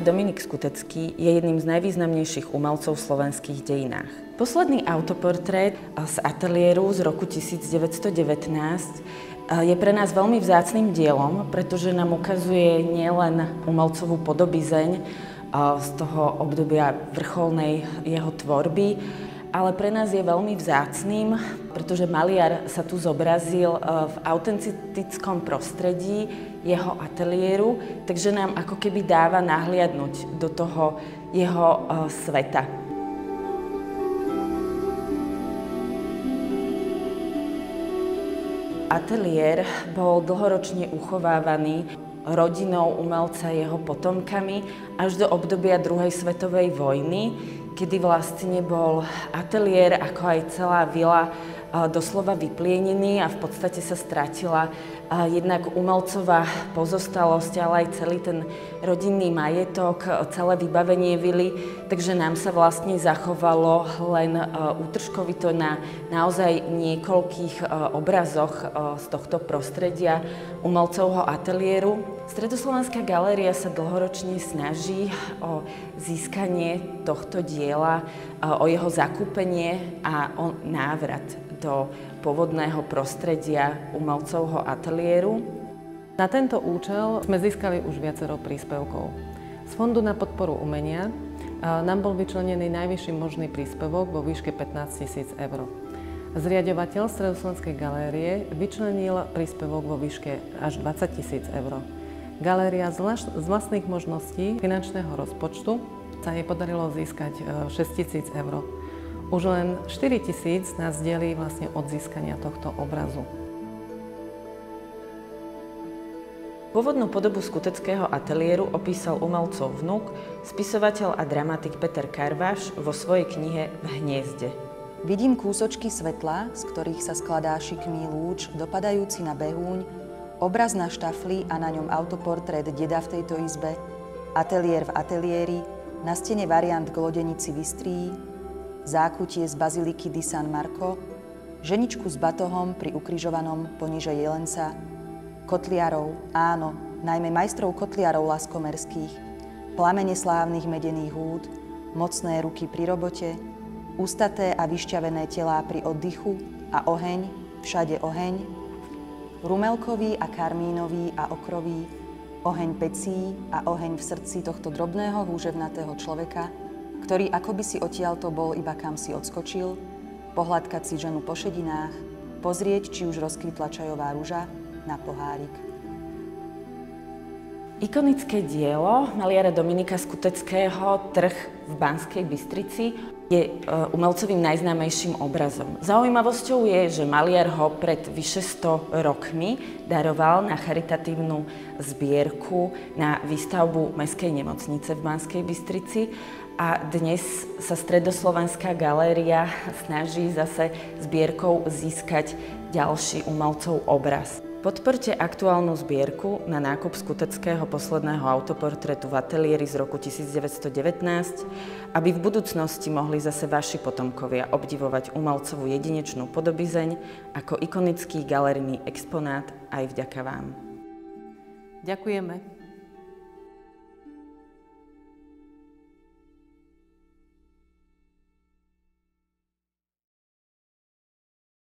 Dominik Skutecký je jedným z najvýznamnejších umelcov v slovenských dejinách. Posledný autoportrét z ateliéru z roku 1919 je pre nás veľmi vzácnym dielom, pretože nám ukazuje nielen umelcovú podobizeň z toho obdobia vrcholnej jeho tvorby, ale pre nás je veľmi vzácnym, pretože maliar sa tu zobrazil v autentickom prostredí jeho ateliéru, takže nám ako keby dáva nahliadnúť do toho jeho sveta. Ateliér bol dlhoročne uchovávaný rodinou umelca, jeho potomkami až do obdobia druhej svetovej vojny, kedy vlastne bol ateliér, ako aj celá vila, doslova vyplienený a v podstate sa stratila jednak umelcová pozostalosť, ale aj celý ten rodinný majetok, celé vybavenie vily, takže nám sa vlastne zachovalo len útržkovito na naozaj niekoľkých obrazoch z tohto prostredia umelcovho ateliéru. Stredoslovenská galéria sa dlhoročne snaží o získanie tohto diela, o jeho zakúpenie a o návrat do pôvodného prostredia umelcovho ateliéru. Na tento účel sme získali už viacero príspevkov. Z Fondu na podporu umenia nám bol vyčlenený najvyšší možný príspevok vo výške 15 000 eur. Zriaďovateľ Stredoslovenskej galérie vyčlenil príspevok vo výške až 20 000 eur. Galéria z vlastných možností finančného rozpočtu sa jej podarilo získať 6 000 eur. Už len 4 000 nás delí vlastne od získania tohto obrazu. Pôvodnú podobu Skuteckého ateliéru opísal umelcov vnuk, spisovateľ a dramatik Peter Karvaš vo svojej knihe V hniezde. Vidím kúsočky svetla, z ktorých sa skladá šikmý lúč, dopadajúci na behúň, obraz na štafli a na ňom autoportrét deda v tejto izbe, ateliér v ateliéri, na stene variant k lodenici v Istrii, zákutie z baziliky di San Marco, ženičku s batohom pri ukrižovanom poniže jelenca, kotliarov, áno, najmä majstrov kotliarov laskomerských, plamene slávnych medených húd, mocné ruky pri robote, ústaté a vyšťavené telá pri oddychu a oheň, všade oheň, rumelkový a karmínový a okrový, oheň pecí a oheň v srdci tohto drobného húževnatého človeka, ktorý akoby si odtiaľto bol iba kam si odskočil, pohľadkať si ženu po šedinách, pozrieť, či už rozkvitla čajová ruža na pohárik. Ikonické dielo maliara Dominika Skuteckého Trh v Banskej Bystrici je umelcovým najznámejším obrazom. Zaujímavosťou je, že maliar ho pred vyše 100 rokmi daroval na charitatívnu zbierku na výstavbu Mestskej nemocnice v Banskej Bystrici a dnes sa Stredoslovenská galéria snaží zase zbierkou získať ďalší umelcov obraz. Podporte aktuálnu zbierku na nákup Skuteckého posledného autoportrétu v ateliéri z roku 1919, aby v budúcnosti mohli zase vaši potomkovia obdivovať umelcovú jedinečnú podobizeň ako ikonický galerijný exponát aj vďaka vám. Ďakujeme.